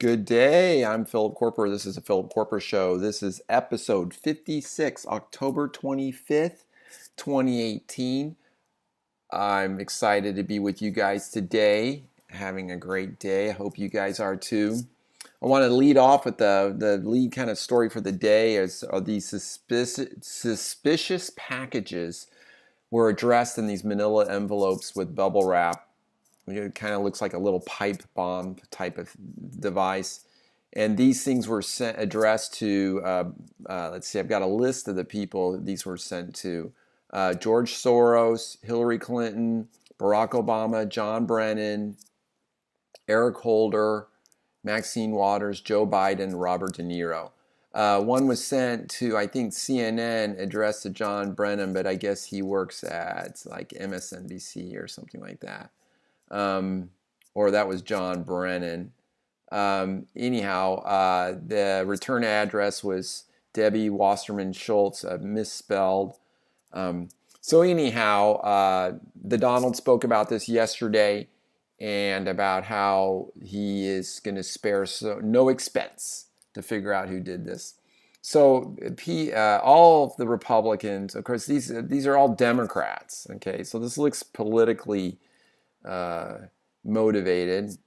Good day. I'm Philip Koerper. This is a Philip Koerper Show. This is episode 56, October 25th, 2018. I'm excited to be with you guys today. Having a great day. I hope you guys are too. I want to lead off with the lead kind of story for the day are these suspicious packages were addressed in these manila envelopes with bubble wrap. It kind of looks like a little pipe bomb type of device. And these things were addressed to, let's see, I've got a list of the people these were sent to. George Soros, Hillary Clinton, Barack Obama, John Brennan, Eric Holder, Maxine Waters, Joe Biden, Robert De Niro. One was sent to, I think, CNN, addressed to John Brennan, but I guess he works at like MSNBC or something like that. Or that was John Brennan. The return address was Debbie Wasserman Schultz, misspelled. The Donald spoke about this yesterday and about how he is going to spare no expense to figure out who did this. So all of the Republicans, of course, these are all Democrats. Okay, so this looks politically motivated,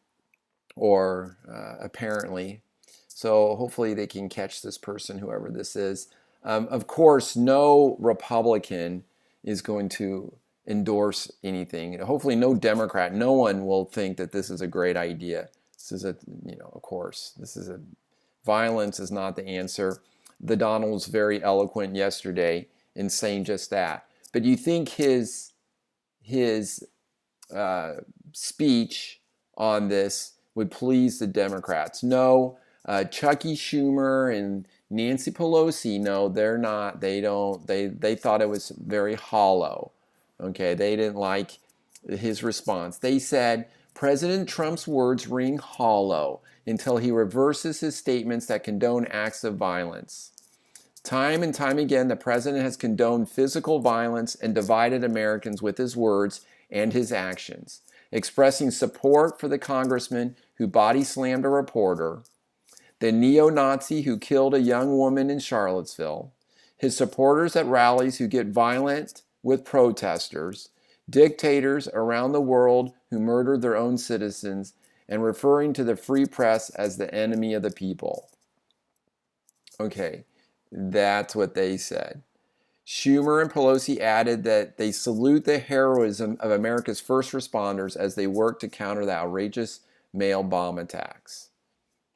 or apparently. So hopefully they can catch this person, whoever this is. Of course, no Republican is going to endorse anything. Hopefully no Democrat, no one will think that this is a great idea. This is of course, violence is not the answer. The Donald was very eloquent yesterday in saying just that. But you think his speech on this would please the Democrats? No. Chucky Schumer and Nancy Pelosi, no, they're not. They thought it was very hollow. Okay, they didn't like his response. They said President Trump's words ring hollow until he reverses his statements that condone acts of violence. Time and time again, the president has condoned physical violence and divided Americans with his words and his actions, expressing support for the congressman who body slammed a reporter, the neo-Nazi who killed a young woman in Charlottesville, his supporters at rallies who get violent with protesters, dictators around the world who murdered their own citizens, and referring to the free press as the enemy of the people. Okay, that's what they said. Schumer and Pelosi added that they salute the heroism of America's first responders as they work to counter the outrageous mail bomb attacks.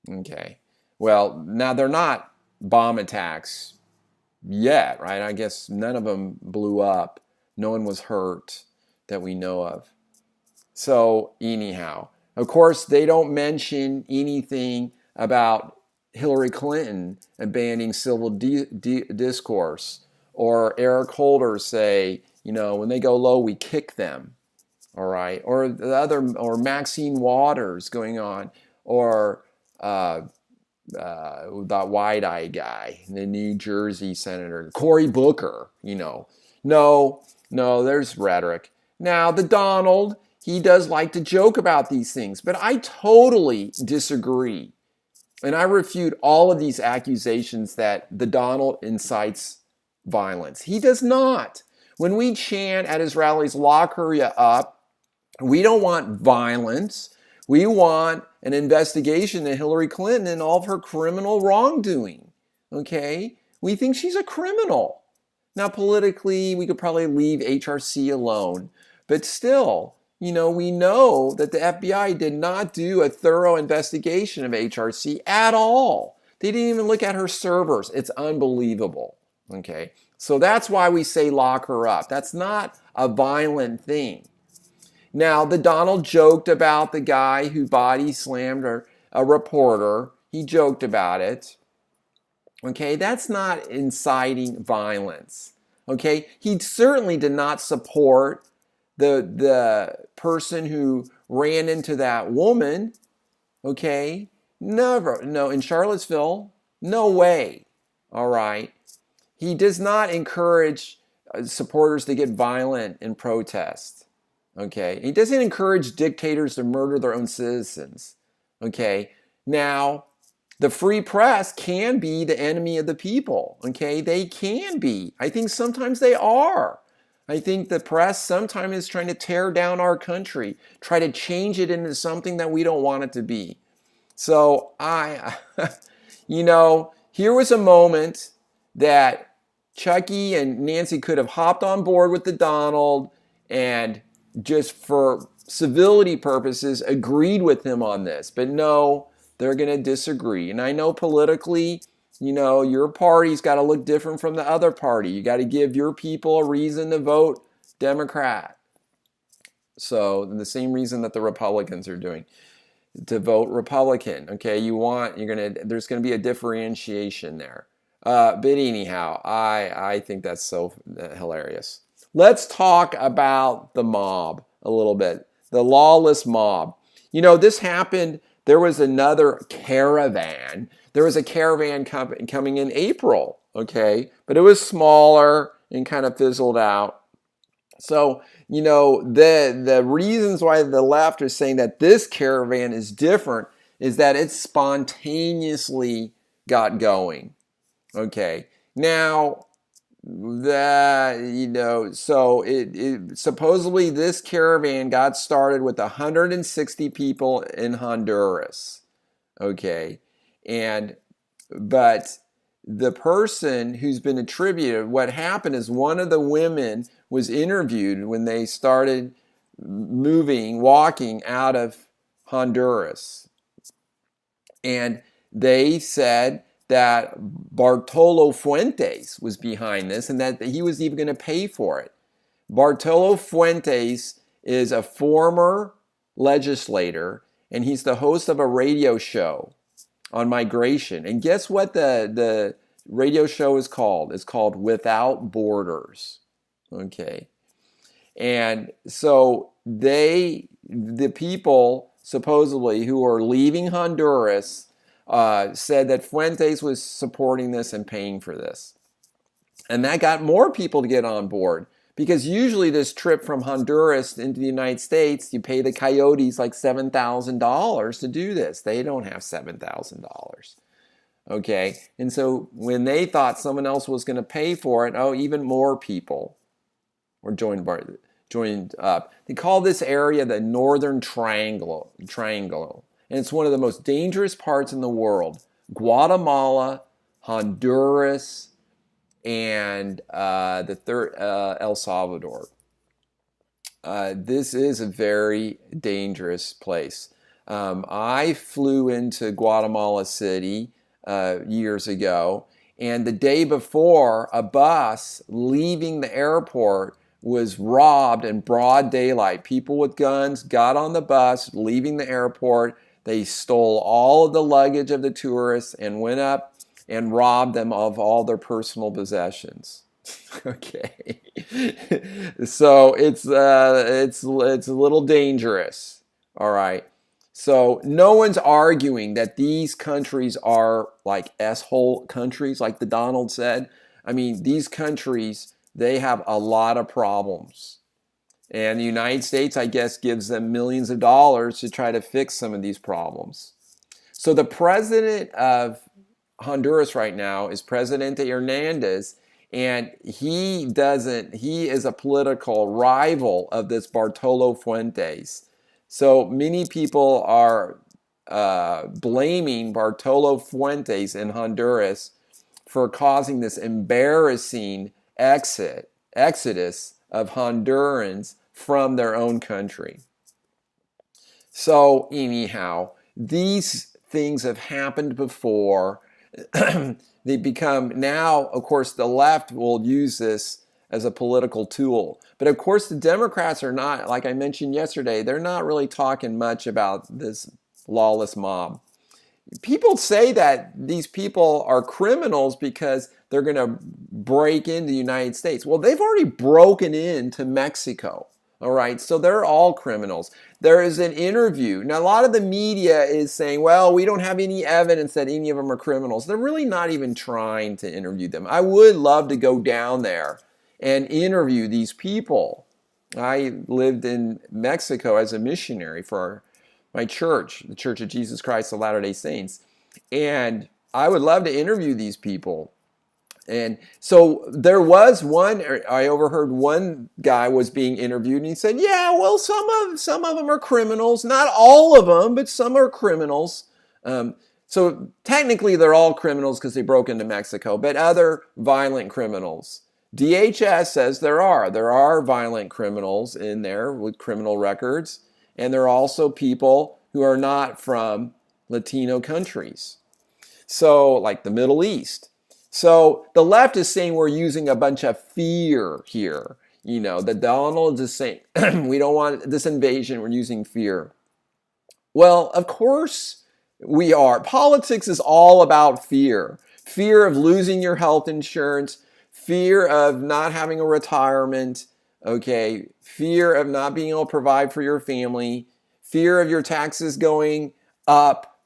Okay. Well, now they're not bomb attacks yet, right? I guess none of them blew up. No one was hurt that we know of. So anyhow, of course, they don't mention anything about Hillary Clinton abandoning civil discourse, or Eric Holder say, when they go low, we kick them. All right. Or or Maxine Waters going on, or that wide-eyed guy, the New Jersey senator, Cory Booker, No, there's rhetoric. Now, the Donald, he does like to joke about these things, but I totally disagree. And I refute all of these accusations that the Donald incites violence. He does not. When we chant at his rallies, lock her up, we don't want violence. We want an investigation of Hillary Clinton and all of her criminal wrongdoing. Okay? We think she's a criminal. Now, politically, we could probably leave HRC alone. But still, we know that the FBI did not do a thorough investigation of HRC at all. They didn't even look at her servers. It's unbelievable. Okay? So that's why we say lock her up. That's not a violent thing. Now, the Donald joked about the guy who body slammed a reporter. He joked about it. Okay, that's not inciting violence. Okay, he certainly did not support the person who ran into that woman. Okay, never. No, in Charlottesville, no way. All right. He does not encourage supporters to get violent in protest. Okay, he doesn't encourage dictators to murder their own citizens. Okay, Now, the free press can be the enemy of the people, okay? They can be. I think sometimes they are. I think the press sometimes is trying to tear down our country, try to change it into something that we don't want it to be. So here was a moment that Chucky and Nancy could have hopped on board with the Donald and just for civility purposes agreed with him on this. But no, they're going to disagree. And I know politically, your party's got to look different from the other party. You got to give your people a reason to vote Democrat. So the same reason that the Republicans are doing to vote Republican. Okay, there's gonna be a differentiation there. But anyhow, I think that's so hilarious. Let's talk about the mob a little bit. The lawless mob. This happened. There was another caravan. There was a caravan coming in April. Okay, but it was smaller and kind of fizzled out. So, the reasons why the left are saying that this caravan is different is that it spontaneously got going. Okay. Now, so it supposedly this caravan got started with 160 people in Honduras. Okay. But the person who's been attributed, what happened is one of the women was interviewed when they started walking out of Honduras. And they said that Bartolo Fuentes was behind this and that he was even going to pay for it. Bartolo Fuentes is a former legislator, and he's the host of a radio show on migration. And guess what the radio show is called? It's called Without Borders. Okay. And so the people supposedly who are leaving Honduras said that Fuentes was supporting this and paying for this. And that got more people to get on board. Because usually this trip from Honduras into the United States, you pay the coyotes like $7,000 to do this. They don't have $7,000. Okay, and so when they thought someone else was going to pay for it, even more people were joined up. They call this area the Northern Triangle, and it's one of the most dangerous parts in the world. Guatemala, Honduras, and the third El Salvador. This is a very dangerous place. I flew into Guatemala City years ago, and the day before, a bus leaving the airport was robbed in broad daylight. People with guns got on the bus leaving the airport. They stole all of the luggage of the tourists and went up and robbed them of all their personal possessions. Okay, so it's a little dangerous. All right, so no one's arguing that these countries are like S-hole countries, like the Donald said. I mean, these countries, they have a lot of problems, and the United States, I guess, gives them millions of dollars to try to fix some of these problems. So the president of Honduras right now is Presidente Hernandez, and he is a political rival of this Bartolo Fuentes. So many people are blaming Bartolo Fuentes in Honduras for causing this embarrassing exodus of Hondurans from their own country. So anyhow, these things have happened before. They become now, of course, the left will use this as a political tool. But of course, the Democrats are not, like I mentioned yesterday, they're not really talking much about this lawless mob. People say that these people are criminals because they're going to break into the United States. Well, they've already broken into Mexico. All right, so they're all criminals. There is an interview. Now, a lot of the media is saying, well, we don't have any evidence that any of them are criminals. They're really not even trying to interview them. I would love to go down there and interview these people. I lived in Mexico as a missionary for my church, the Church of Jesus Christ of Latter-day Saints. And I would love to interview these people. And so there was one, I overheard one guy was being interviewed and he said, yeah, well, some of them are criminals. Not all of them, but some are criminals. So technically they're all criminals because they broke into Mexico, but other violent criminals. DHS says there are violent criminals in there with criminal records. And there are also people who are not from Latino countries. So like the Middle East. So the left is saying we're using a bunch of fear here. You know, that Donald is saying we don't want this invasion, we're using fear. Well, of course we are. Politics is all about fear. Fear of losing your health insurance, fear of not having a retirement, okay? Fear of not being able to provide for your family, fear of your taxes going up,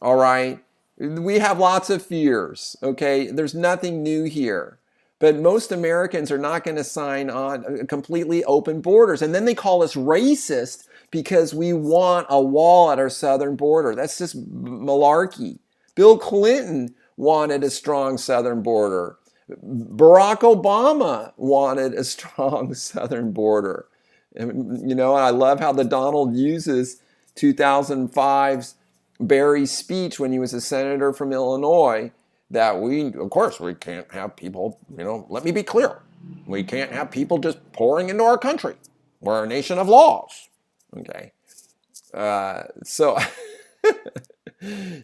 all right? We have lots of fears, okay? There's nothing new here. But most Americans are not going to sign on completely open borders. And then they call us racist because we want a wall at our southern border. That's just malarkey. Bill Clinton wanted a strong southern border. Barack Obama wanted a strong southern border. And, you know, I love how the Donald uses 2005's Barry's speech when he was a senator from Illinois, that of course, we can't have people, you know, let me be clear. We can't have people just pouring into our country. We're a nation of laws. Okay.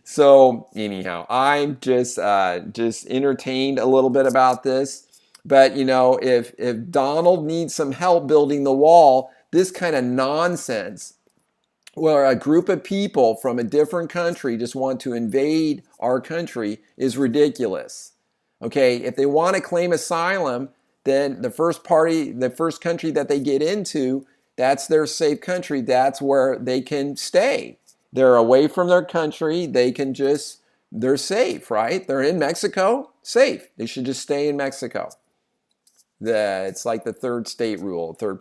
So anyhow, I'm just entertained a little bit about this. But, you know, if Donald needs some help building the wall, this kind of nonsense where a group of people from a different country just want to invade our country is ridiculous. Okay, if they want to claim asylum, then the first country that they get into, that's their safe country. That's where they can stay. They're away from their country. They're safe, right? They're in Mexico, safe. They should just stay in Mexico. It's like the third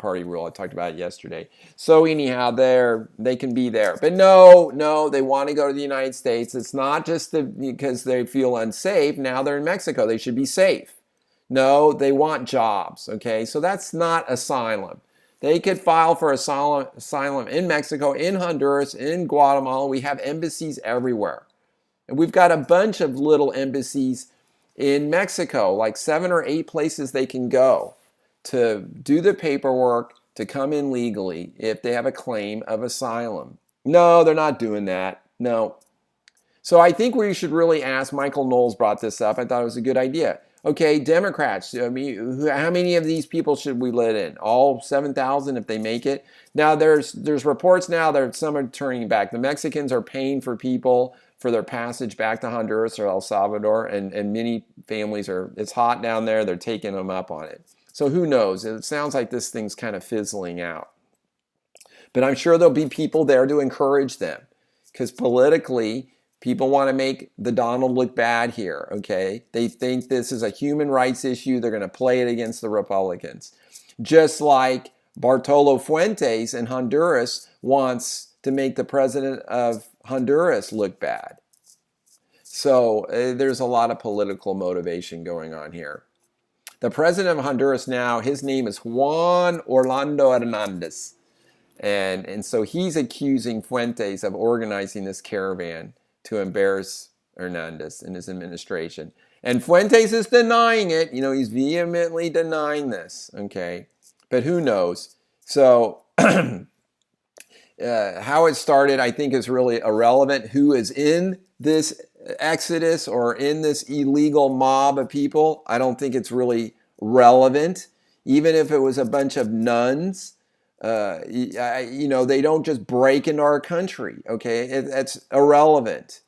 party rule. I talked about it yesterday. So anyhow, they can be there. But no, they want to go to the United States. It's not just because they feel unsafe. Now they're in Mexico. They should be safe. No, they want jobs. Okay, so that's not asylum. They could file for asylum in Mexico, in Honduras, in Guatemala. We have embassies everywhere. And we've got a bunch of little embassies in Mexico, like 7 or 8 places they can go to do the paperwork to come in legally if they have a claim of asylum. No, they're not doing that. No. So I think we should really ask, Michael Knowles brought this up. I thought it was a good idea. Okay, Democrats, I mean, how many of these people should we let in? All 7,000 if they make it? Now, there's reports now that some are turning back. The Mexicans are paying for people for their passage back to Honduras or El Salvador, and many families it's hot down there, they're taking them up on it. So who knows? It sounds like this thing's kind of fizzling out. But I'm sure there'll be people there to encourage them, because politically, people want to make the Donald look bad here, okay? They think this is a human rights issue. They're going to play it against the Republicans. Just like Bartolo Fuentes in Honduras wants to make the president of Honduras look bad. So there's a lot of political motivation going on here. The president of Honduras now, his name is Juan Orlando Hernandez. And so he's accusing Fuentes of organizing this caravan to embarrass Hernandez and his administration. And Fuentes is denying it. You know, he's vehemently denying this, okay? But who knows? So how it started, I think, is really irrelevant. Who is in this exodus or in this illegal mob of people, I don't think it's really relevant. Even if it was a bunch of nuns, they don't just break into our country, okay? It's irrelevant.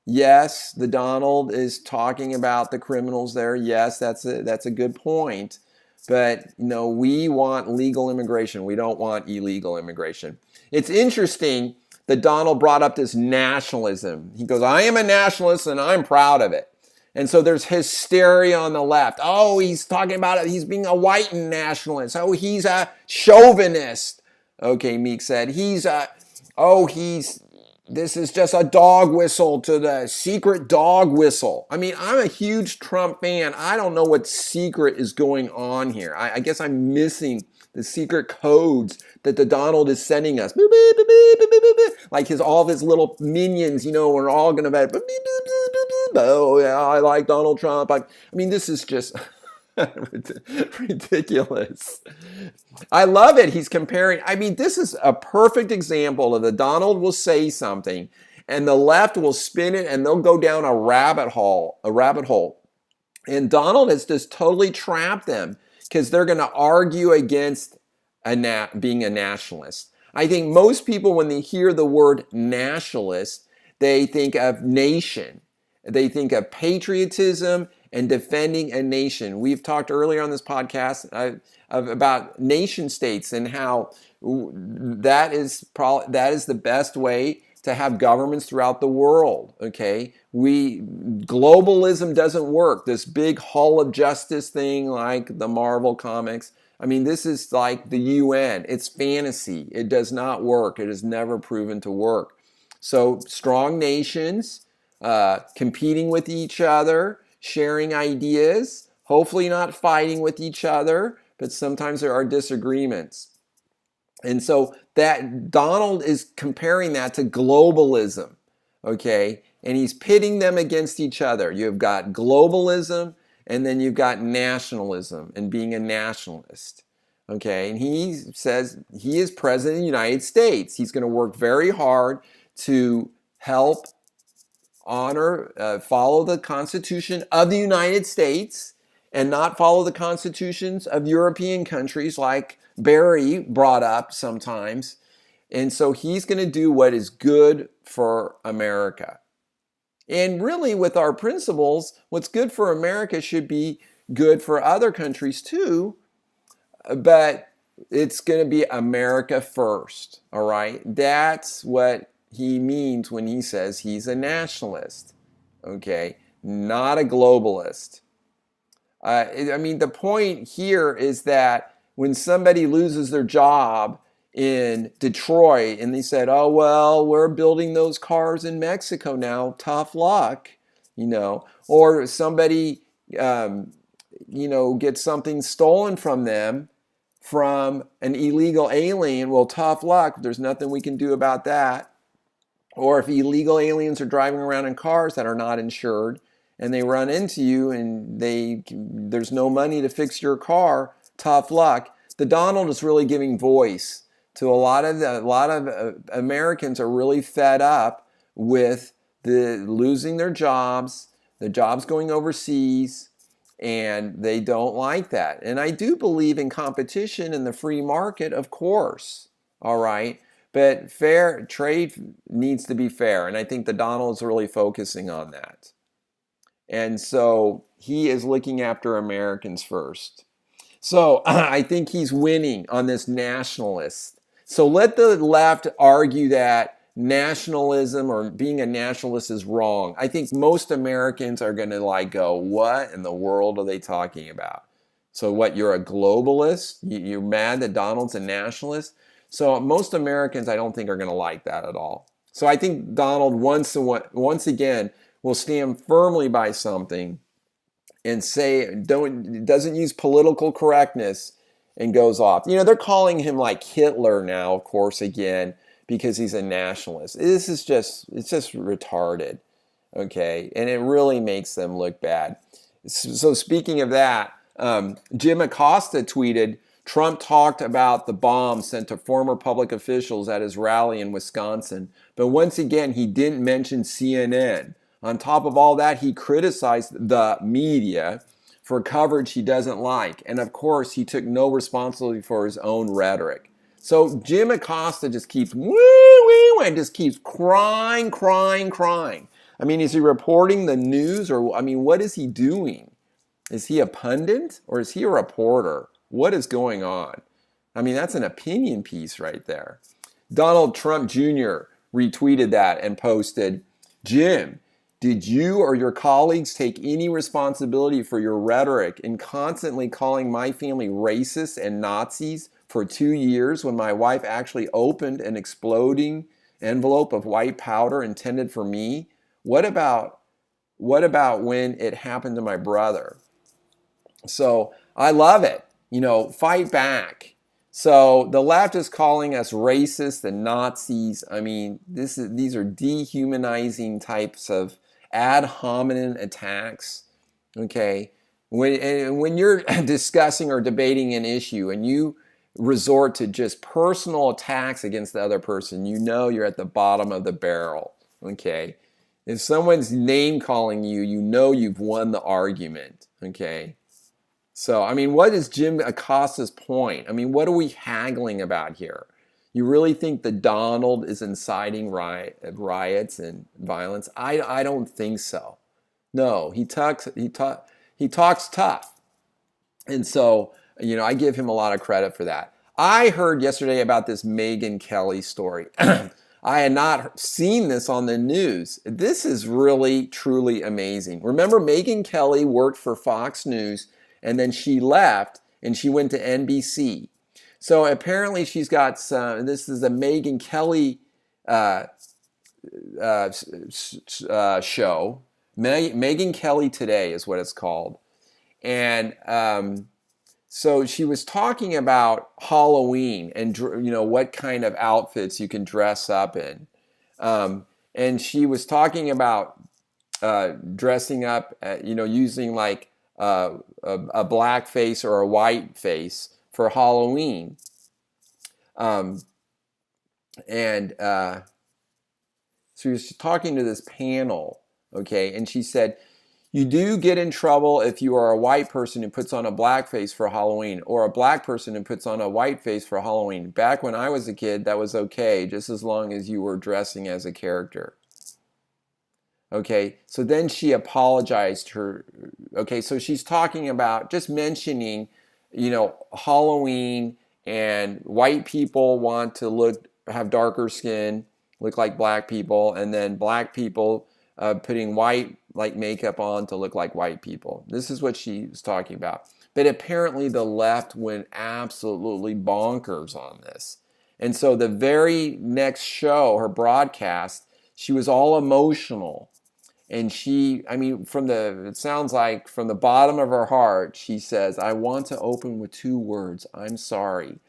Yes, the Donald is talking about the criminals there. Yes, that's a good point. But, we want legal immigration. We don't want illegal immigration. It's interesting that Donald brought up this nationalism. He goes, I am a nationalist and I'm proud of it. And so there's hysteria on the left. Oh, he's talking about it. He's being a white nationalist. Oh, he's a chauvinist. Okay, Meek said. He's Oh, this is just a dog whistle to the secret dog whistle. I mean, I'm a huge Trump fan. I don't know what secret is going on here. I guess I'm missing the secret codes that the Donald is sending us. Like all of his little minions, are all going to be, oh yeah, I like Donald Trump. I mean, this is just ridiculous. I love it. He's comparing. I mean, this is a perfect example of the Donald will say something and the left will spin it and they'll go down a rabbit hole, And Donald has just totally trapped them because they're going to argue against being a nationalist. I think most people, when they hear the word nationalist, they think of nation. They think of patriotism and defending a nation. We've talked earlier on this podcast about nation states and how that is the best way to have governments throughout the world. Okay, globalism doesn't work. This big Hall of Justice thing, like the Marvel comics. I mean, this is like the UN. It's fantasy. It does not work. It has never proven to work. So strong nations competing with each other, sharing ideas, hopefully not fighting with each other, but sometimes there are disagreements. And so that Donald is comparing that to globalism, okay? And he's pitting them against each other. You've got globalism and then you've got nationalism and being a nationalist, okay? And he says he is president of the United States. He's going to work very hard to help follow the Constitution of the United States and not follow the constitutions of European countries like Barry brought up sometimes. And so he's going to do what is good for America. And really, with our principles, what's good for America should be good for other countries too. But it's going to be America first, all right? That's what he means when he says he's a nationalist, okay? Not a globalist. I mean, the point here is that when somebody loses their job in Detroit and they said, oh, well, we're building those cars in Mexico now, tough luck, or somebody, gets something stolen from them from an illegal alien, well, tough luck, there's nothing we can do about that. Or if illegal aliens are driving around in cars that are not insured and they run into you and there's no money to fix your car, tough luck. The Donald is really giving voice to a lot of Americans are really fed up with losing their jobs, the jobs going overseas, and they don't like that. And I do believe in competition in the free market, of course, all right? But fair trade needs to be fair, and I think the Donald is really focusing on that. And so he is looking after Americans first. So I think he's winning on this nationalist. So let the left argue that nationalism or being a nationalist is wrong. I think most Americans are going to go, what in the world are they talking about? So what, you're a globalist? You're mad that Donald's a nationalist? So most Americans, I don't think, are going to like that at all. So I think Donald once again will stand firmly by something and doesn't use political correctness and goes off. They're calling him like Hitler now, of course, again, because he's a nationalist. It's just retarded, okay? And it really makes them look bad. So speaking of that, Jim Acosta tweeted, Trump talked about the bombs sent to former public officials at his rally in Wisconsin, but once again, he didn't mention CNN. On top of all that, he criticized the media for coverage he doesn't like. And of course, he took no responsibility for his own rhetoric. So Jim Acosta just keeps and just keeps crying. I mean, is he reporting the news, or what is he doing? Is he a pundit or is he a reporter? What is going on? I mean, that's an opinion piece right there. Donald Trump Jr. retweeted that and posted, Jim, did you or your colleagues take any responsibility for your rhetoric in constantly calling my family racist and Nazis for 2 years when my wife actually opened an exploding envelope of white powder intended for me? What about when it happened to my brother? So I love it. Fight back. So the left is calling us racist and Nazis. I mean, these are dehumanizing types of ad hominem attacks. Okay, when you're discussing or debating an issue and you resort to just personal attacks against the other person, you're at the bottom of the barrel. Okay, if someone's name calling you, you've won the argument. Okay. So, I mean, what is Jim Acosta's point? I mean, what are we haggling about here? You really think that Donald is inciting riots and violence? I don't think so. No, he talks tough. And so, I give him a lot of credit for that. I heard yesterday about this Megyn Kelly story. I had not seen this on the news. This is really, truly amazing. Remember, Megyn Kelly worked for Fox News, and then she left and she went to NBC. So apparently she's got this is a Megyn Kelly show. Megyn Kelly Today is what it's called. And so she was talking about Halloween and what kind of outfits you can dress up in. And she was talking about dressing up, using like a black face or a white face for Halloween. So she was talking to this panel, okay, and she said, you do get in trouble if you are a white person who puts on a black face for Halloween, or a black person who puts on a white face for Halloween. Back when I was a kid, that was okay, just as long as you were dressing as a character. Okay, so then she apologized her. Okay, so she's talking about just mentioning, Halloween, and white people want to have darker skin, look like black people, and then black people putting white like makeup on to look like white people. This is what she was talking about. But apparently the left went absolutely bonkers on this. And so the very next show, her broadcast, she was all emotional. And it sounds like from the bottom of her heart, she says, I want to open with 2 words. I'm sorry.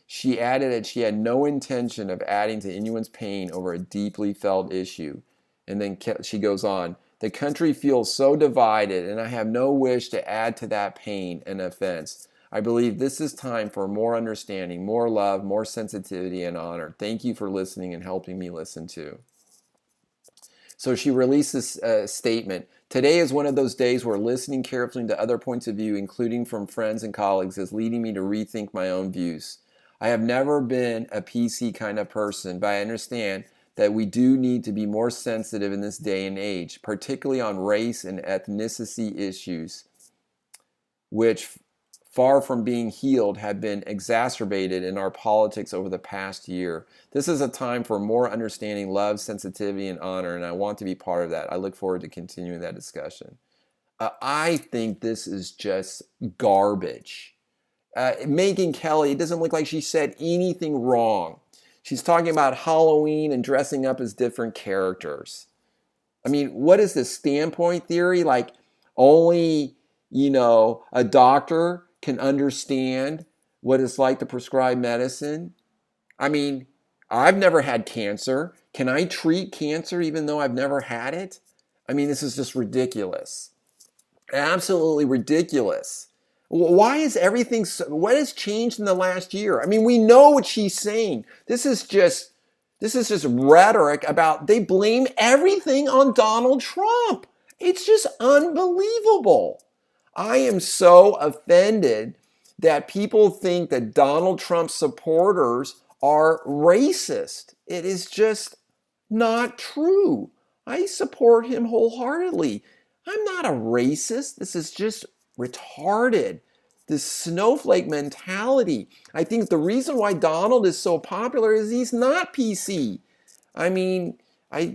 She added that she had no intention of adding to anyone's pain over a deeply felt issue. And then she goes on, the country feels so divided, and I have no wish to add to that pain and offense. I believe this is time for more understanding, more love, more sensitivity and honor. Thank you for listening and helping me listen too. So she released this statement. Today is one of those days where listening carefully to other points of view, including from friends and colleagues, is leading me to rethink my own views. I have never been a PC kind of person, but I understand that we do need to be more sensitive in this day and age, particularly on race and ethnicity issues, which, far from being healed, have been exacerbated in our politics over the past year. This is a time for more understanding, love, sensitivity, and honor, and I want to be part of that. I look forward to continuing that discussion. I think this is just garbage. Megyn Kelly, it doesn't look like she said anything wrong. She's talking about Halloween and dressing up as different characters. I mean, what is this standpoint theory? Like only, a doctor can understand what it's like to prescribe medicine? I mean, I've never had cancer. Can I treat cancer even though I've never had it? I mean, this is just ridiculous. Absolutely ridiculous. Why is everything what has changed in the last year? I mean, we know what she's saying. This is just rhetoric about they blame everything on Donald Trump. It's just unbelievable. I am so offended that people think that Donald Trump supporters are racist. It is just not true. I support him wholeheartedly. I'm not a racist. This is just retarded. This snowflake mentality. I think the reason why Donald is so popular is he's not PC. I mean, like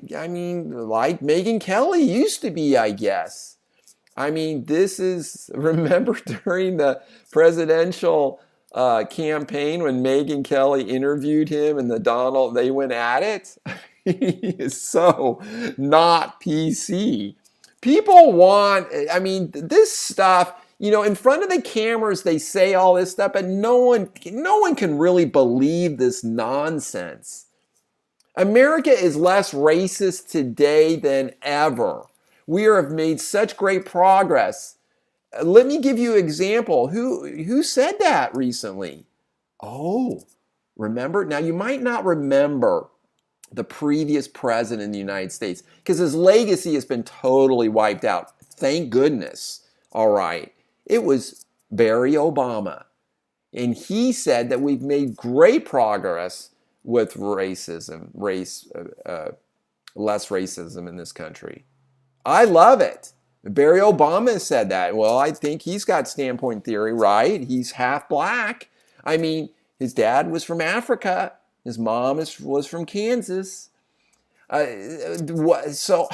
Megyn Kelly used to be, I guess. I mean, remember during the presidential campaign when Megyn Kelly interviewed him and they went at it? He is so not PC. People want, I mean, this stuff, in front of the cameras, they say all this stuff, but no one can really believe this nonsense. America is less racist today than ever. We have made such great progress. Let me give you an example. Who said that recently? Oh, remember? Now, you might not remember the previous president of the United States because his legacy has been totally wiped out. Thank goodness. All right. It was Barry Obama. And he said that we've made great progress with racism, less racism in this country. I love it. Barry Obama said that. Well, I think he's got standpoint theory, right? He's half black. I mean, his dad was from Africa. His mom was from Kansas. So,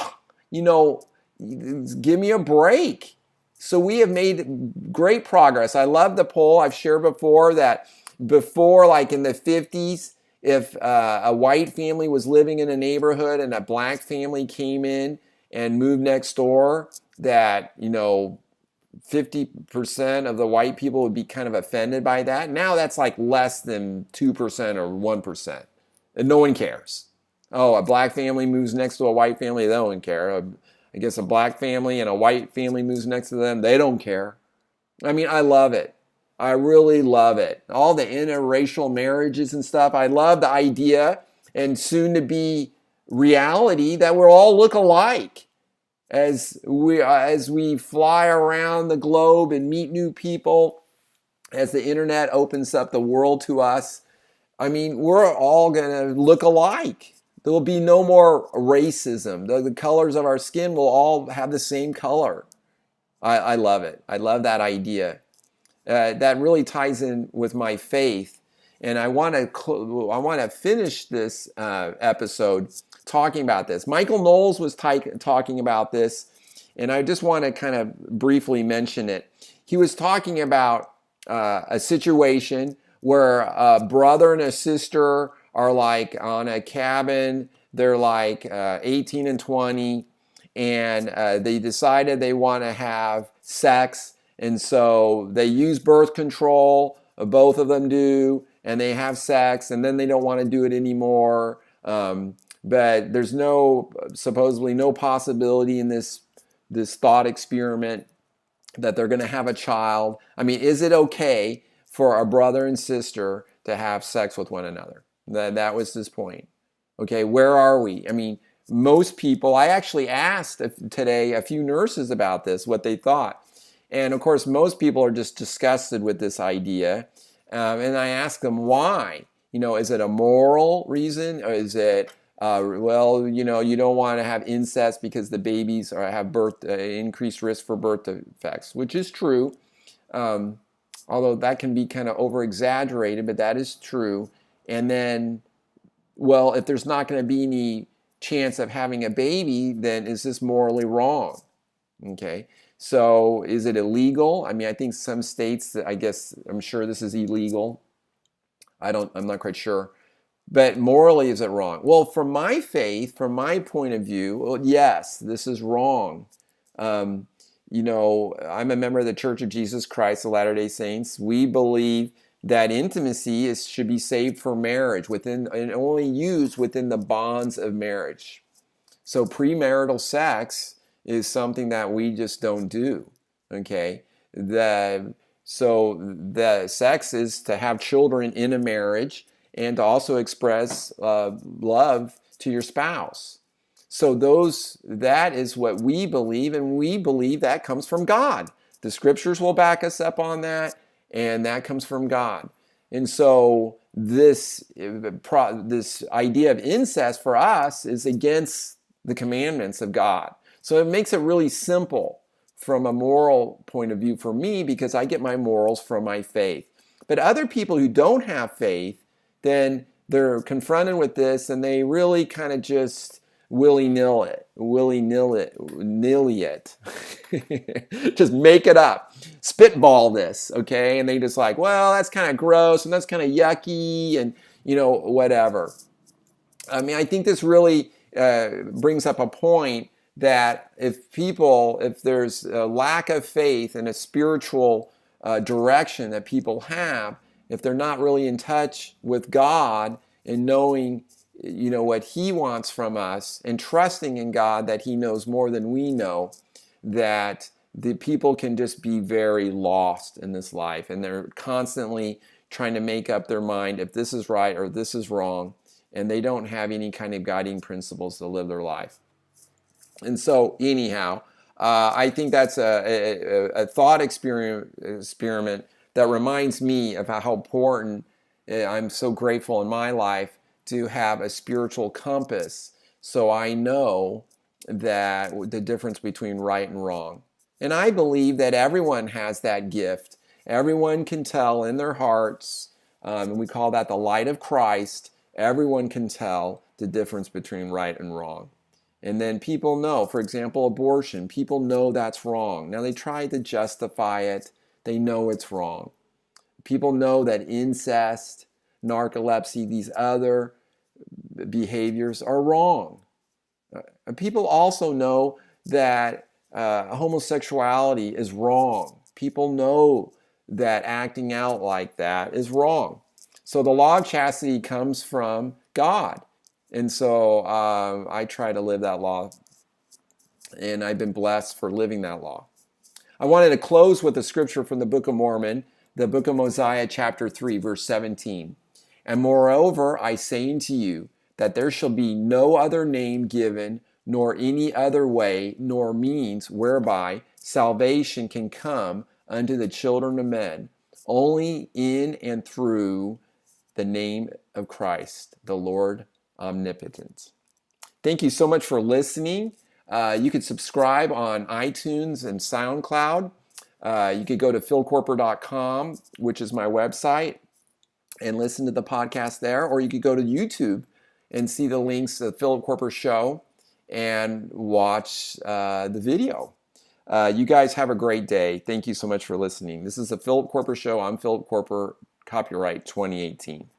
give me a break. So we have made great progress. I love the poll. I've shared before that before, like in the 50s, if a white family was living in a neighborhood and a black family came in and moved next door, that, 50% of the white people would be kind of offended by that. Now that's like less than 2% or 1%. And no one cares. Oh, a black family moves next to a white family, they don't care. I guess a black family and a white family moves next to them, they don't care. I mean, I love it. I really love it. All the interracial marriages and stuff. I love the idea and soon to be reality that we'll all look alike as we fly around the globe and meet new people, as the internet opens up the world to us. I mean, we're all going to look alike. There will be no more racism. The colors of our skin will all have the same color. I love it. I love that idea. That really ties in with my faith. And I want to finish this episode talking about this. Michael Knowles was talking about this, and I just want to kind of briefly mention it. He was talking about a situation where a brother and a sister are like on a cabin. They're like 18 and 20, and they decided they want to have sex, and so they use birth control. Both of them do, and they have sex, and then they don't want to do it anymore. But there's supposedly no possibility in this thought experiment that they're going to have a child. I mean, is it okay for a brother and sister to have sex with one another? That was his point. Okay, where are we? I mean, most people, I actually asked today a few nurses about this, what they thought. And of course, most people are just disgusted with this idea. And I asked them why. Is it a moral reason? Or is it, you don't want to have incest because the babies have increased risk for birth defects, which is true. Although that can be kind of over-exaggerated, but that is true. And then, well, if there's not going to be any chance of having a baby, then is this morally wrong? Okay, so is it illegal? I mean, I think some states, I'm sure this is illegal. I'm not quite sure. But morally, is it wrong? Well, from my faith, from my point of view, well, yes, this is wrong. I'm a member of the Church of Jesus Christ of Latter-day Saints. We believe that intimacy should be saved for marriage and only used within the bonds of marriage. So premarital sex is something that we just don't do. Okay, so the sex is to have children in a marriage and to also express love to your spouse. So that is what we believe, and we believe that comes from God. The scriptures will back us up on that, and that comes from God. And so this idea of incest for us is against the commandments of God. So it makes it really simple from a moral point of view for me, because I get my morals from my faith. But other people who don't have faith, then they're confronted with this and they really kind of just nilly it. Just make it up, spitball this, okay? And they just like, well, that's kind of gross and that's kind of yucky and whatever. I mean, I think this really brings up a point that if there's a lack of faith and a spiritual direction that people have, if they're not really in touch with God and knowing, what He wants from us and trusting in God that He knows more than we know, that the people can just be very lost in this life, and they're constantly trying to make up their mind if this is right or this is wrong, and they don't have any kind of guiding principles to live their life. And so anyhow, I think that's a thought experiment that reminds me of how important I'm so grateful in my life to have a spiritual compass, so I know that the difference between right and wrong. And I believe that everyone has that gift. Everyone can tell in their hearts, and we call that the light of Christ. Everyone can tell the difference between right and wrong. And then people know, for example, abortion, people know that's wrong. Now they try to justify it. They know it's wrong. People know that incest, narcolepsy, these other behaviors are wrong. People also know that homosexuality is wrong. People know that acting out like that is wrong. So the law of chastity comes from God. And so I try to live that law, and I've been blessed for living that law. I wanted to close with a scripture from the Book of Mormon, the Book of Mosiah, chapter 3, verse 17. And moreover, I say unto you, that there shall be no other name given, nor any other way, nor means whereby salvation can come unto the children of men, only in and through the name of Christ, the Lord omnipotent. Thank you so much for listening. You could subscribe on iTunes and SoundCloud. You could go to philkoerper.com, which is my website, and listen to the podcast there. Or you could go to YouTube and see the links to the Philip Koerper Show and watch the video. You guys have a great day. Thank you so much for listening. This is the Philip Koerper Show. I'm Philip Koerper, copyright 2018.